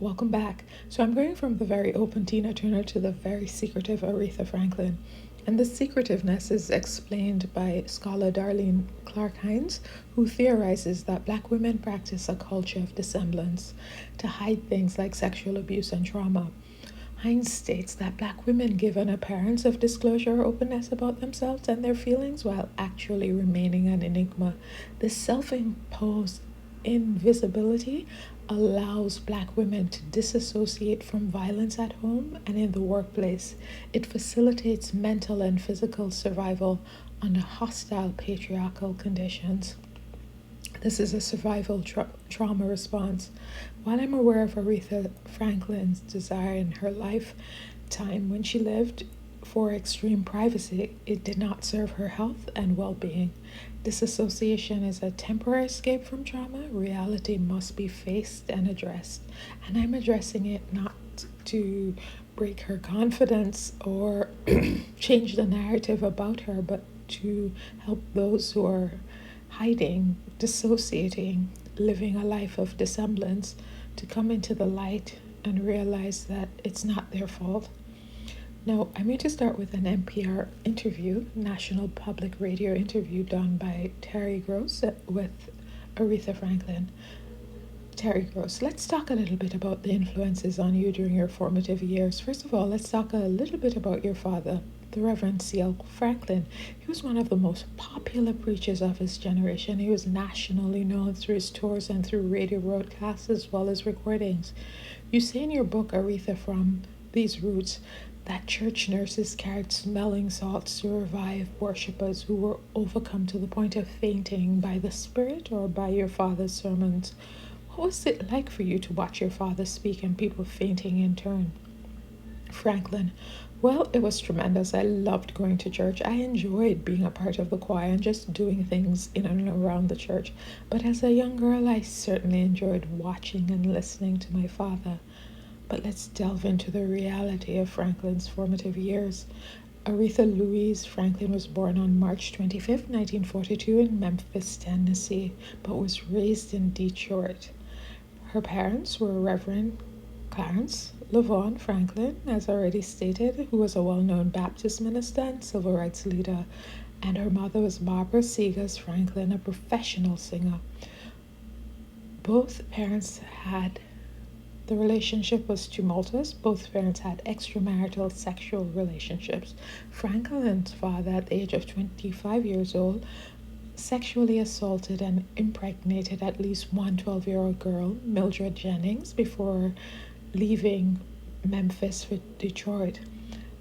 Welcome back. So I'm going from the very open Tina Turner to the very secretive Aretha Franklin. And this secretiveness is explained by scholar Darlene Clark Hines, who theorizes that black women practice a culture of dissemblance to hide things like sexual abuse and trauma. Hines states that black women give an appearance of disclosure or openness about themselves and their feelings while actually remaining an enigma. This self imposed invisibility allows black women to disassociate from violence at home and in the workplace. It facilitates mental and physical survival under hostile patriarchal conditions. This is a survival trauma response. While I'm aware of Aretha Franklin's desire in her lifetime when she lived for extreme privacy, it did not serve her health and well being. Disassociation is a temporary escape from trauma. Reality must be faced and addressed. And I'm addressing it not to break her confidence or change the narrative about her, but to help those who are hiding, dissociating, living a life of dissemblance to come into the light and realize that it's not their fault. Now, I'm going to start with an NPR interview, National Public Radio interview done by Terry Gross with Aretha Franklin. Terry Gross, let's talk a little bit about the influences on you during your formative years. First of all, let's talk a little bit about your father, the Reverend C.L. Franklin. He was one of the most popular preachers of his generation. He was nationally known through his tours and through radio broadcasts as well as recordings. You say in your book, Aretha, from these roots, that church nurses carried smelling salts to revive worshippers who were overcome to the point of fainting by the Spirit or by your father's sermons. What was it like for you to watch your father speak and people fainting in turn? Franklin, well, it was tremendous. I loved going to church. I enjoyed being a part of the choir and just doing things in and around the church. But as a young girl, I certainly enjoyed watching and listening to my father. But let's delve into the reality of Franklin's formative years. Aretha Louise Franklin was born on March 25, 1942 in Memphis, Tennessee, but was raised in Detroit. Her parents were Reverend Clarence LaVaughn Franklin, as already stated, who was a well-known Baptist minister and civil rights leader, and her mother was Barbara Seegers Franklin, a professional singer. The relationship was tumultuous. Both parents had extramarital sexual relationships. Franklin's father, at the age of 25 years old, sexually assaulted and impregnated at least one 12-year-old girl, Mildred Jennings, before leaving Memphis for Detroit.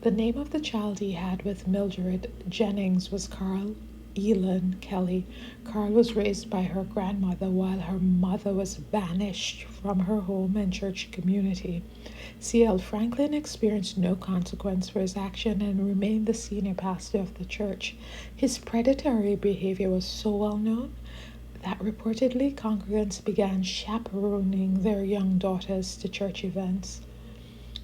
The name of the child he had with Mildred Jennings was Carl Elon Kelly. Carl was raised by her grandmother while her mother was banished from her home and church community. C.L. Franklin experienced no consequence for his action and remained the senior pastor of the church. His predatory behavior was so well known that reportedly congregants began chaperoning their young daughters to church events.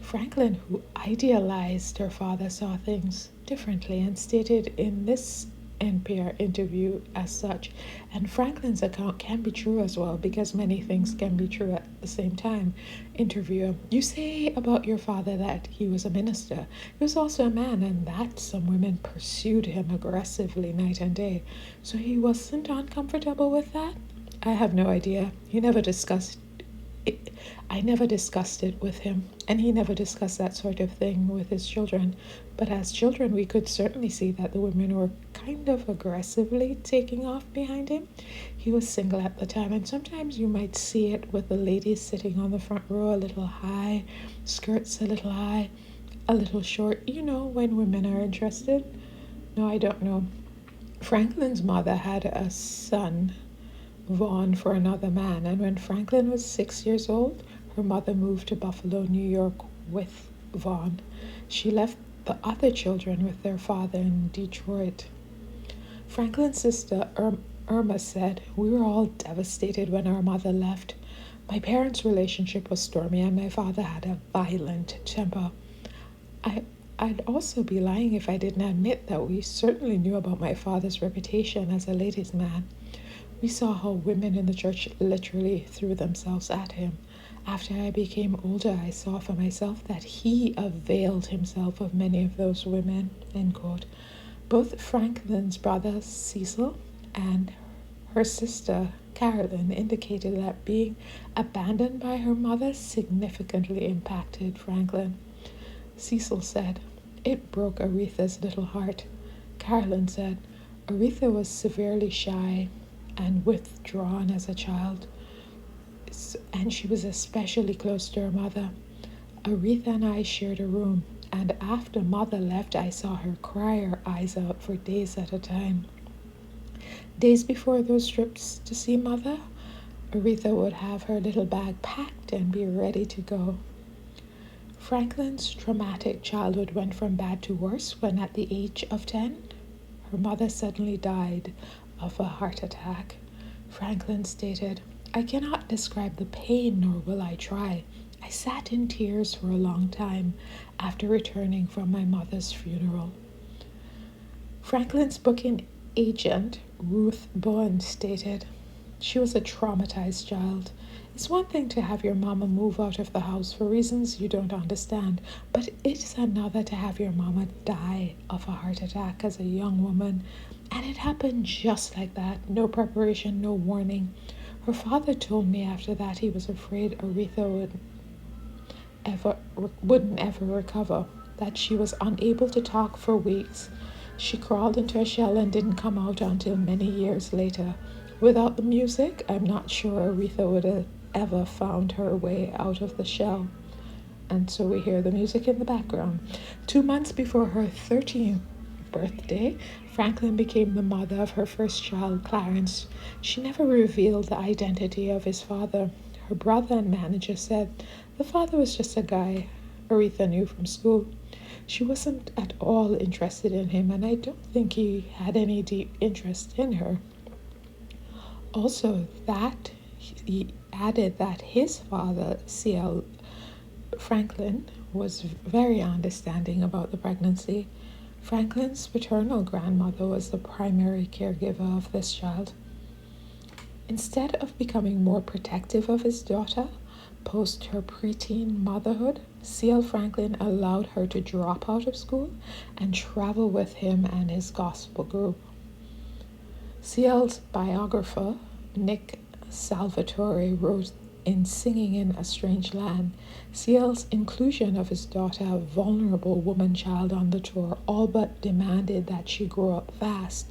Franklin, who idealized her father, saw things differently and stated in this NPR interview as such. And Franklin's account can be true as well, because many things can be true at the same time. Interviewer, you say about your father that he was a minister. He was also a man, and that some women pursued him aggressively night and day. So he wasn't uncomfortable with that? I have no idea. I never discussed it with him, and he never discussed that sort of thing with his children. But as children, we could certainly see that the women were kind of aggressively taking off behind him. He was single at the time, and sometimes you might see it with the ladies sitting on the front row a little high, skirts a little high, a little short, when women are interested. No, I don't know. Franklin's mother had a son, Vaughn, for another man, and when Franklin was 6 years old, her mother moved to Buffalo, New York with Vaughn. She left the other children with their father in Detroit. Franklin's sister Irma said, "We were all devastated when our mother left. My parents' relationship was stormy and my father had a violent temper. I'd also be lying if I didn't admit that we certainly knew about my father's reputation as a ladies' man. We saw how women in the church literally threw themselves at him. After I became older, I saw for myself that he availed himself of many of those women, end quote. Both Franklin's brother, Cecil, and her sister, Carolyn, indicated that being abandoned by her mother significantly impacted Franklin. Cecil said, "It broke Aretha's little heart." Carolyn said, "Aretha was severely shy and withdrawn as a child, and she was especially close to her mother. Aretha and I shared a room, and after mother left, I saw her cry her eyes out for days at a time. Days before those trips to see mother, Aretha would have her little bag packed and be ready to go." Franklin's traumatic childhood went from bad to worse when, at the age of 10, her mother suddenly died of a heart attack. Franklin stated, "I cannot describe the pain, nor will I try. I sat in tears for a long time after returning from my mother's funeral." Franklin's booking agent, Ruth Bowen, stated, "She was a traumatized child. It's one thing to have your mama move out of the house for reasons you don't understand, but it's another to have your mama die of a heart attack as a young woman. And it happened just like that. No preparation, no warning. Her father told me after that he was afraid Aretha wouldn't ever recover, that she was unable to talk for weeks. She crawled into a shell and didn't come out until many years later. Without the music, I'm not sure Aretha would have ever found her way out of the shell." And so we hear the music in the background. 2 months before her 13th birthday, Franklin became the mother of her first child, Clarence. She never revealed the identity of his father. Her brother and manager said the father was just a guy Aretha knew from school. She wasn't at all interested in him, and I don't think he had any deep interest in her. Also, that he added that his father, C.L. Franklin, was very understanding about the pregnancy. Franklin's paternal grandmother was the primary caregiver of this child. Instead of becoming more protective of his daughter post her preteen motherhood, C.L. Franklin allowed her to drop out of school and travel with him and his gospel group. C.L.'s biographer, Nick Salvatore, wrote in Singing in a Strange Land, C.L.'s inclusion of his daughter, a vulnerable woman child, on the tour all but demanded that she grow up fast.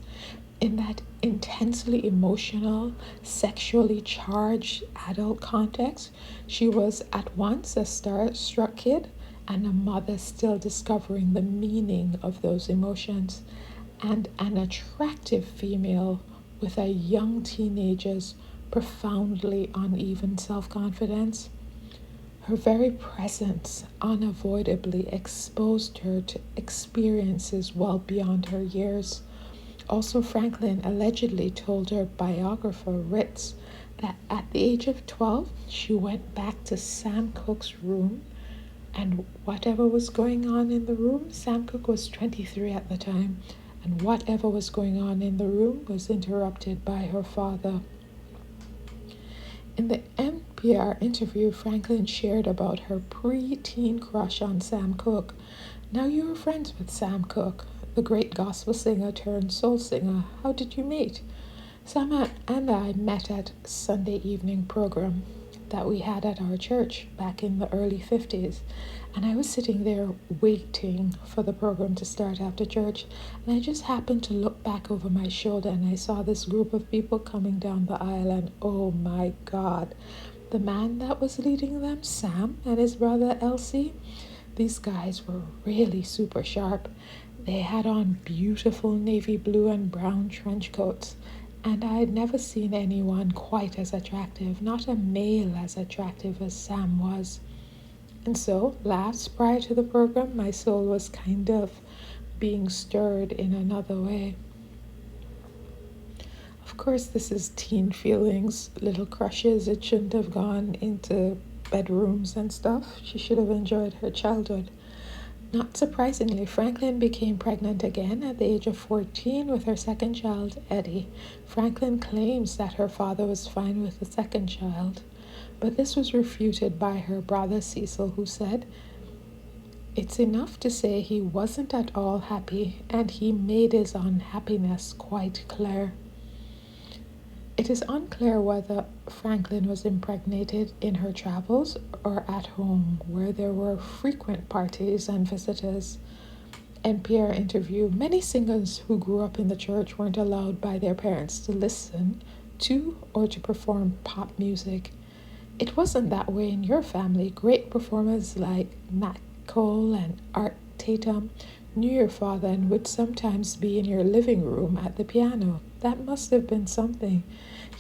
In that intensely emotional, sexually charged adult context, she was at once a starstruck kid and a mother still discovering the meaning of those emotions, and an attractive female with a young teenager's profoundly uneven self-confidence. Her very presence unavoidably exposed her to experiences well beyond her years. Also, Franklin allegedly told her biographer, Ritz, that at the age of 12, she went back to Sam Cooke's room, and whatever was going on in the room, Sam Cooke was 23 at the time, and whatever was going on in the room was interrupted by her father. In the NPR interview, Franklin shared about her pre-teen crush on Sam Cooke. "Now you were friends with Sam Cooke, the great gospel singer turned soul singer. How did you meet?" "Sam and I met at a Sunday evening program that we had at our church back in the early 50s. And I was sitting there waiting for the program to start after church, and I just happened to look back over my shoulder and I saw this group of people coming down the aisle, and oh my God, the man that was leading them, Sam, and his brother Elsie, these guys were really super sharp. They had on beautiful navy blue and brown trench coats, and I had never seen anyone quite as attractive, not a male as attractive as Sam was. And so, last prior to the program, my soul was kind of being stirred in another way. Of course, this is teen feelings, little crushes. It shouldn't have gone into bedrooms and stuff. She should have enjoyed her childhood. Not surprisingly, Franklin became pregnant again at the age of 14 with her second child, Eddie. Franklin claims that her father was fine with the second child. But this was refuted by her brother Cecil, who said, "It's enough to say he wasn't at all happy, and he made his unhappiness quite clear." It is unclear whether Franklin was impregnated in her travels or at home, where there were frequent parties and visitors. NPR interviewed many singers who grew up in the church weren't allowed by their parents to listen to or to perform pop music. It wasn't that way in your family. Great performers like Nat Cole and Art Tatum knew your father and would sometimes be in your living room at the piano. That must have been something.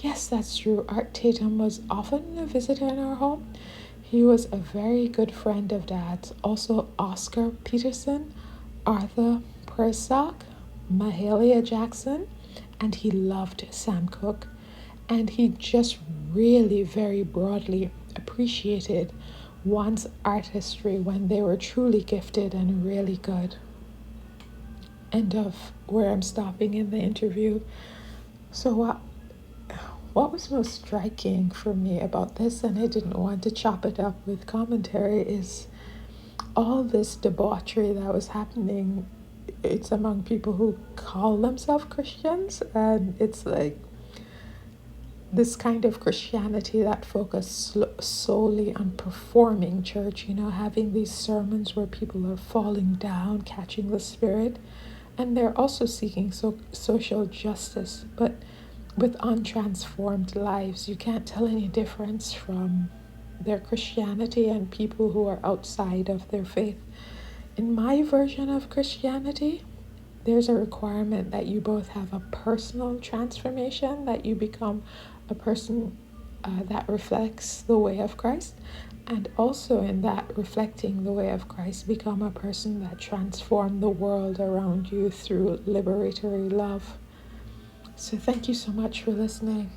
Yes, that's true. Art Tatum was often a visitor in our home. He was a very good friend of Dad's. Also, Oscar Peterson, Arthur Persac, Mahalia Jackson, and he loved Sam Cooke. And he just really very broadly appreciated one's artistry when they were truly gifted and really good. End of where I'm stopping in the interview. So what was most striking for me about this, and I didn't want to chop it up with commentary, is all this debauchery that was happening. It's among people who call themselves Christians, and it's like this kind of Christianity that focused solely on performing church, having these sermons where people are falling down, catching the Spirit, and they're also seeking social justice, but with untransformed lives. You can't tell any difference from their Christianity and people who are outside of their faith. In my version of Christianity, there's a requirement that you both have a personal transformation, that you become a person that reflects the way of Christ, and also in that reflecting the way of Christ, become a person that transforms the world around you through liberatory love. So thank you so much for listening.